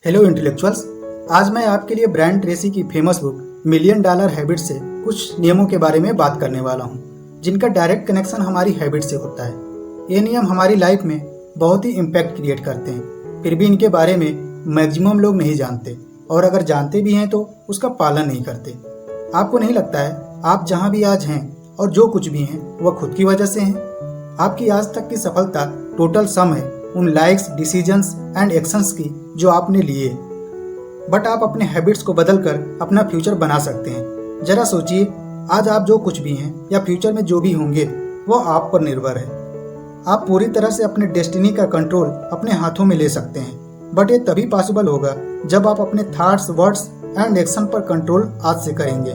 Hello intellectuals. आज मैं आपके लिए ब्रायन ट्रेसी की famous book million dollar habit से कुछ नियमों के बारे में बात करने वाला हूँ, जिनका डायरेक्ट कनेक्शन हमारी हैबिट से होता है। ये नियम हमारी लाइफ में बहुत ही इम्पैक्ट क्रिएट करते हैं, फिर भी इनके बारे में मैक्सिमम लोग नहीं जानते, और अगर जानते भी हैं तो उसका पालन नहीं करते। आपको नहीं लगता है आप जहाँ भी आज हैं और जो कुछ भी हैं वह खुद की वजह से हैं? आपकी आज तक की सफलता टोटल सम है उन लाइक्स, डिसीजंस एंड एक्शंस की जो आपने लिए। बट आप अपने हैबिट्स को बदलकर अपना फ्यूचर बना सकते हैं। जरा सोचिए, आज आप जो कुछ भी हैं या फ्यूचर में जो भी होंगे वो आप पर निर्भर है। आप पूरी तरह से अपने डेस्टिनी का कंट्रोल अपने हाथों में ले सकते हैं, बट ये तभी पॉसिबल होगा जब आप अपने थॉट्स, वर्ड्स एंड एक्शन पर कंट्रोल आज से करेंगे।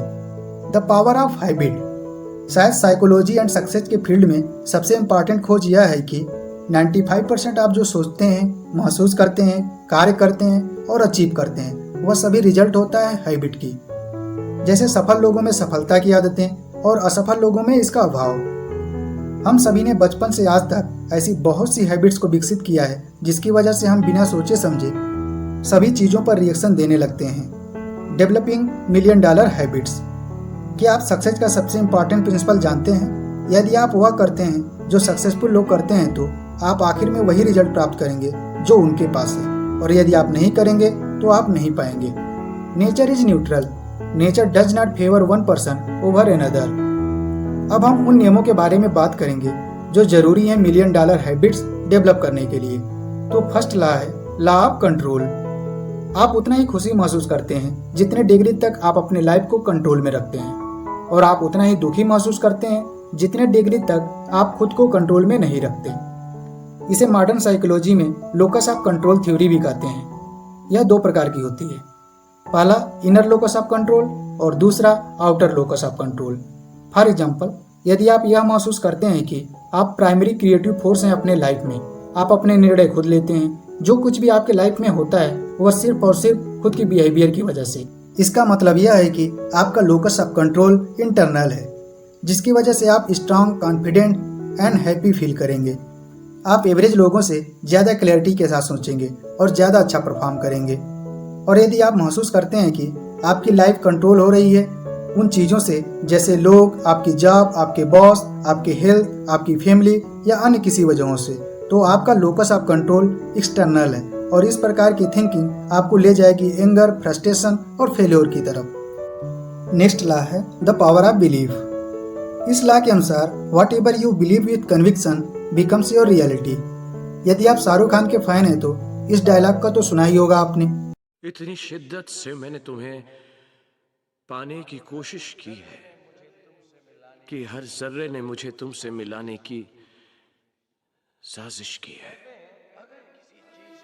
The power of habit. शायद साइकोलॉजी एंड सक्सेस के फील्ड में सबसे इम्पॉर्टेंट खोज यह है कि 95% आप जो सोचते हैं, महसूस करते हैं, कार्य करते हैं और अचीव करते हैं, वह सभी रिजल्ट होता है हैबिट की। जैसे सफल लोगों में सफलता की आदतें और असफल लोगों में इसका अभाव। हम सभी ने बचपन से आज तक ऐसी बहुत सी हैबिट्स को विकसित किया है जिसकी वजह से हम बिना सोचे समझे सभी चीज़ों पर रिएक्शन देने लगते हैं। Developing million dollar habits. क्या आप सक्सेस का सबसे इम्पॉर्टेंट प्रिंसिपल जानते हैं? यदि आप वह करते हैं जो सक्सेसफुल लोग करते हैं तो आप आखिर में वही रिजल्ट प्राप्त करेंगे जो उनके पास है, और यदि आप नहीं करेंगे तो आप नहीं पाएंगे। Nature is neutral. Nature does not favour one person over another. अब हम उन नियमों के बारे में बात करेंगे जो जरूरी हैं मिलियन डॉलर हैबिट्स डेवलप करने के लिए। तो फर्स्ट लॉ है लॉ ऑफ कंट्रोल। आप उतना ही खुशी महसूस करते हैं जितने डिग्री तक आप अपने लाइफ को कंट्रोल में रखते हैं, और आप उतना ही दुखी महसूस करते हैं जितने डिग्री तक आप खुद को कंट्रोल में नहीं रखते। इसे मॉडर्न साइकोलॉजी में लोकस ऑफ कंट्रोल थ्योरी भी कहते हैं। यह दो प्रकार की होती है, पहला इनर लोकस ऑफ कंट्रोल और दूसरा outer locus of control. For example, यदि आप यह महसूस करते हैं कि आप प्राइमरी क्रिएटिव फोर्स हैं अपने लाइफ में, आप अपने निर्णय खुद लेते हैं, जो कुछ भी आपके लाइफ में होता है वह सिर्फ और सिर्फ खुद की बिहेवियर की वजह से, इसका मतलब यह है कि आपका लोकस ऑफ कंट्रोल इंटरनल है, जिसकी वजह से आप strong, confident and happy feel करेंगे। आप एवरेज लोगों से ज़्यादा क्लैरिटी के साथ सोचेंगे और ज़्यादा अच्छा परफॉर्म करेंगे। और यदि आप महसूस करते हैं कि आपकी लाइफ कंट्रोल हो रही है उन चीज़ों से, जैसे लोग, आपकी जॉब, आपके बॉस, आपके हेल्थ, आपकी फैमिली या अन्य किसी वजहों से, तो आपका लोकस ऑफ कंट्रोल एक्सटर्नल है, और इस प्रकार की थिंकिंग आपको ले जाएगी एंगर, फ्रस्ट्रेशन और फेल्योर की तरफ। नेक्स्ट लॉ है द पावर ऑफ बिलीफ। इस लॉ के अनुसार what ever you believe with conviction becomes your reality. यदि आप शाहरुख खान के फैन हैं तो इस डायलॉग का तो सुना ही होगा आपने। इतनी शिद्दत से मैंने तुम्हें पाने की कोशिश की है कि हर जर्रे ने मुझे तुमसे मिलाने की साजिश की है।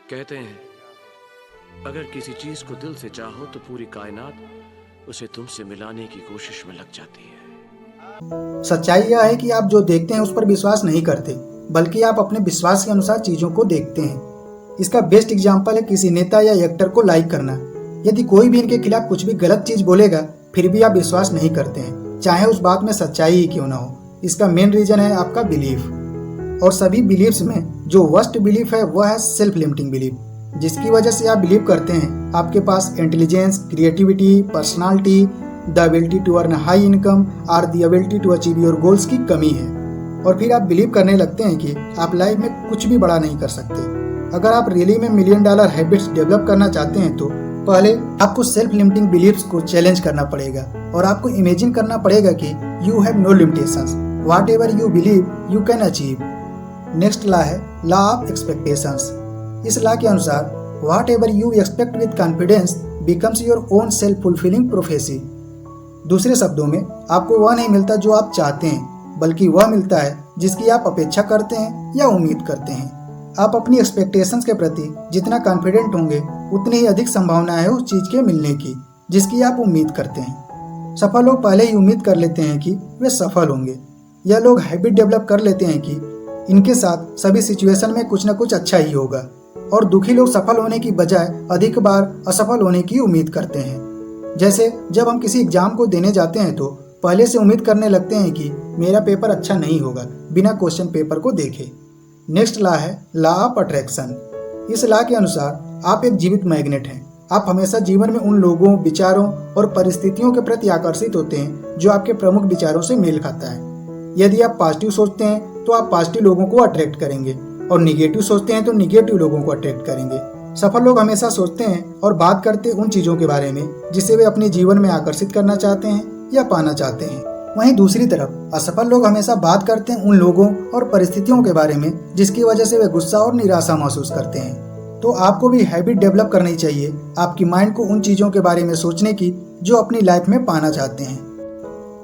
कहते हैं अगर किसी चीज को दिल से चाहो तो पूरी कायनात उसे तुमसे मिलाने की कोशिश में लग जाती है। सच्चाई यह है कि आप जो देखते हैं उस पर विश्वास नहीं करते, बल्कि आप अपने विश्वास के अनुसार चीज़ों को देखते हैं। इसका बेस्ट एग्जाम्पल है किसी नेता या एक्टर को लाइक करना। यदि कोई भी इनके खिलाफ कुछ भी गलत चीज़ बोलेगा फिर भी आप विश्वास नहीं करते हैं, चाहे उस बात में सच्चाई ही क्यों ना हो। इसका मेन रीजन है आपका बिलीफ। और सभी बिलीफ्स में जो वर्स्ट बिलीफ है वह है सेल्फ लिमिटिंग बिलीफ, जिसकी वजह से आप बिलीव करते हैं आपके पास intelligence, creativity, personality, the ability to earn high income और the ability to achieve your goals की कमी है। और फिर आप बिलीव करने लगते हैं कि आप लाइफ में कुछ भी बड़ा नहीं कर सकते। अगर आप रियली में मिलियन डॉलर हैबिट्स डेवलप करना चाहते हैं तो पहले आपको सेल्फ लिमिटिंग बिलीव्स को चैलेंज करना पड़ेगा, और आपको इमेजिन करना पड़ेगा कि you have no limitations, whatever you believe you can achieve. Next law है लॉ ऑफ एक्सपेक्टेशंस। इस लॉ के अनुसार whatever you expect with confidence becomes your own self fulfilling prophecy. दूसरे शब्दों में, आपको वह नहीं मिलता जो आप चाहते हैं, बल्कि वह मिलता है जिसकी आप अपेक्षा करते हैं या उम्मीद करते हैं। आप अपनी एक्सपेक्टेशंस के प्रति जितना कॉन्फिडेंट होंगे उतनी ही अधिक संभावना है उस चीज़ के मिलने की जिसकी आप उम्मीद करते हैं। सफल लोग पहले ही उम्मीद कर लेते हैं कि वे सफल होंगे। यह लोग हैबिट डेवलप कर लेते हैं कि इनके साथ सभी सिचुएशन में कुछ न कुछ अच्छा ही होगा, और दुखी लोग सफल होने की बजाय अधिक बार असफल होने की उम्मीद करते हैं। जैसे जब हम किसी एग्जाम को देने जाते हैं तो पहले से उम्मीद करने लगते हैं कि मेरा पेपर अच्छा नहीं होगा बिना क्वेश्चन पेपर को देखे। नेक्स्ट लॉ है लॉ ऑफ अट्रैक्शन। इस लॉ के अनुसार आप एक जीवित मैग्नेट हैं। आप हमेशा जीवन में उन लोगों, विचारों और परिस्थितियों के प्रति आकर्षित होते हैं जो आपके प्रमुख विचारों से मेल खाता है। यदि आप पॉजिटिव सोचते हैं तो आप पॉजिटिव लोगों को अट्रैक्ट करेंगे और निगेटिव सोचते हैं तो निगेटिव लोगों को अट्रैक्ट करेंगे। सफल लोग हमेशा सोचते हैं और बात करते उन चीजों के बारे में जिसे वे अपने जीवन में आकर्षित करना चाहते हैं या पाना चाहते हैं। वहीं दूसरी तरफ असफल लोग हमेशा बात करते हैं उन लोगों और परिस्थितियों के बारे में जिसकी वजह से वे गुस्सा और निराशा महसूस करते हैं। तो आपको भी हैबिट डेवलप करनी चाहिए आपकी माइंड को उन चीजों के बारे में सोचने की जो अपनी लाइफ में पाना चाहते हैं।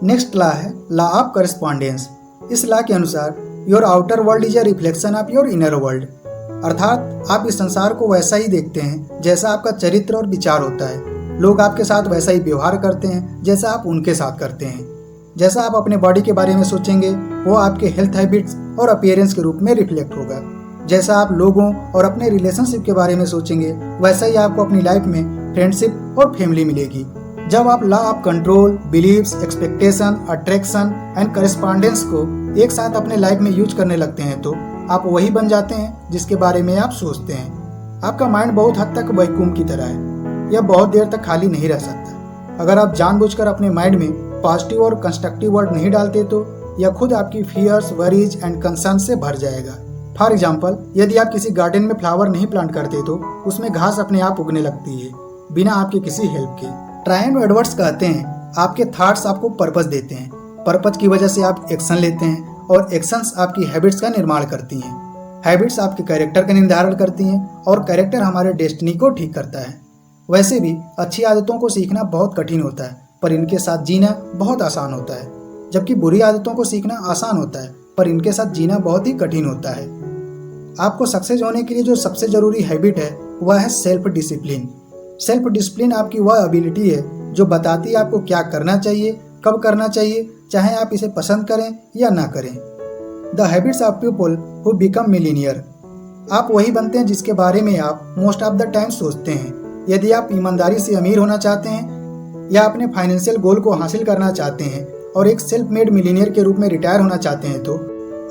नेक्स्ट लॉ है लॉ ऑफ करस्पॉन्डेंस। इस लॉ के अनुसार your outer world is a reflection of your inner world, अर्थात आप इस संसार को वैसा ही देखते हैं जैसा आपका चरित्र और विचार होता है। लोग आपके साथ वैसा ही व्यवहार करते हैं जैसा आप उनके साथ करते हैं। जैसा आप अपने बॉडी के बारे में सोचेंगे वो आपके हेल्थ हैबिट्स और अपीयरेंस के रूप में रिफ्लेक्ट होगा। जैसा आप लोगों और अपने रिलेशनशिप के बारे में सोचेंगे वैसा ही आपको अपनी लाइफ में फ्रेंडशिप और फैमिली मिलेगी। जब आप law of control, beliefs, expectation, attraction and correspondence को एक साथ अपने लाइफ में यूज करने लगते हैं तो आप वही बन जाते हैं जिसके बारे में आप सोचते हैं। आपका माइंड बहुत हद तक वैक्यूम की तरह है, यह बहुत देर तक खाली नहीं रह सकता। अगर आप जानबूझकर अपने माइंड में पॉजिटिव और कंस्ट्रक्टिव वर्ड नहीं डालते तो यह खुद आपकी फियर्स, वरीज एंड कंसर्न से भर जाएगा। फॉर एग्जाम्पल, यदि आप किसी गार्डन में फ्लावर नहीं प्लांट करते तो उसमें घास अपने आप उगने लगती है बिना आपके किसी हेल्प के। ट्रायन एडवर्ड्स कहते हैं आपके थॉट्स आपको पर्पस देते हैं, पर्पस की वजह से आप एक्शन लेते हैं और एक्शंस आपकी हैबिट्स का निर्माण करती हैं। हैबिट्स आपके कैरेक्टर का निर्धारण करती हैं और कैरेक्टर हमारे डेस्टिनी को ठीक करता है। वैसे भी अच्छी आदतों को सीखना बहुत कठिन होता है पर इनके साथ जीना बहुत आसान होता है, जबकि बुरी आदतों को सीखना आसान होता है पर इनके साथ जीना बहुत ही कठिन होता है। आपको सक्सेस होने के लिए जो सबसे जरूरी हैबिट है वह है सेल्फ डिसिप्लिन। सेल्फ डिसिप्लिन आपकी वह एबिलिटी है जो बताती है आपको क्या करना चाहिए, कब करना चाहिए, चाहे आप इसे पसंद करें या ना करें। The habits of people who become millionaire. आप वही बनते हैं जिसके बारे में आप मोस्ट ऑफ द टाइम सोचते हैं। यदि आप ईमानदारी से अमीर होना चाहते हैं या अपने फाइनेंशियल गोल को हासिल करना चाहते हैं और एक सेल्फ मेड मिलीनियर के रूप में रिटायर होना चाहते हैं तो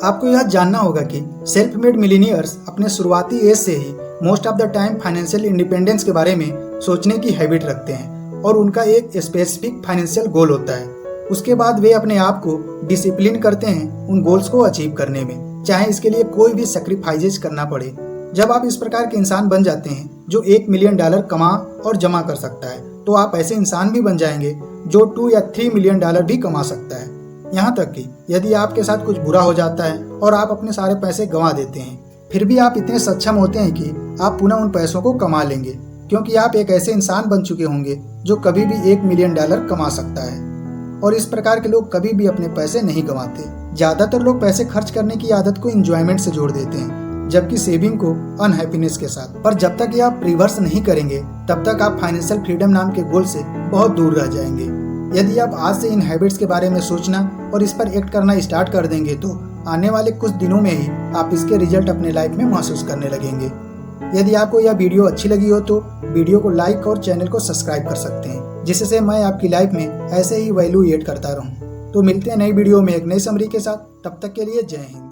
आपको यह जानना होगा कि सेल्फ मेड मिलीनियर्स अपने शुरुआती एज से ही most of the time financial independence के बारे में सोचने की हैबिट रखते हैं और उनका एक स्पेसिफिक फाइनेंशियल गोल होता है। उसके बाद वे अपने आप को डिसिप्लिन करते हैं उन गोल्स को अचीव करने में, चाहे इसके लिए कोई भी सैक्रिफाइसेस करना पड़े। जब आप इस प्रकार के इंसान बन जाते हैं जो $1 मिलियन कमा और जमा कर सकता है तो आप ऐसे इंसान भी बन जाएंगे जो $2 या $3 मिलियन भी कमा सकता है। यहाँ तक कि यदि आपके साथ कुछ बुरा हो जाता है और आप अपने सारे पैसे गंवा देते हैं फिर भी आप इतने सक्षम होते हैं कि आप पुनः उन पैसों को कमा लेंगे, क्योंकि आप एक ऐसे इंसान बन चुके होंगे जो कभी भी $1 मिलियन कमा सकता है। और इस प्रकार के लोग कभी भी अपने पैसे नहीं गंवाते। ज्यादातर लोग पैसे खर्च करने की आदत को एंजॉयमेंट से जोड़ देते हैं, जबकि सेविंग को अनहैप्पीनेस के साथ। पर जब तक ये आप रिवर्स नहीं करेंगे तब तक आप फाइनेंशियल फ्रीडम नाम के गोल से बहुत दूर रह जाएंगे। यदि आप आज से इन हैबिट्स के बारे में सोचना और इस पर एक्ट करना स्टार्ट कर देंगे तो आने वाले कुछ दिनों में ही आप इसके रिजल्ट अपने लाइफ में महसूस करने लगेंगे। यदि आपको यह वीडियो अच्छी लगी हो तो वीडियो को लाइक और चैनल को सब्सक्राइब कर सकते हैं, जिससे मैं आपकी लाइफ में ऐसे ही वैल्यू ऐड करता रहूं। तो मिलते हैं नई वीडियो में एक नई समरी के साथ। तब तक के लिए जय हिंद।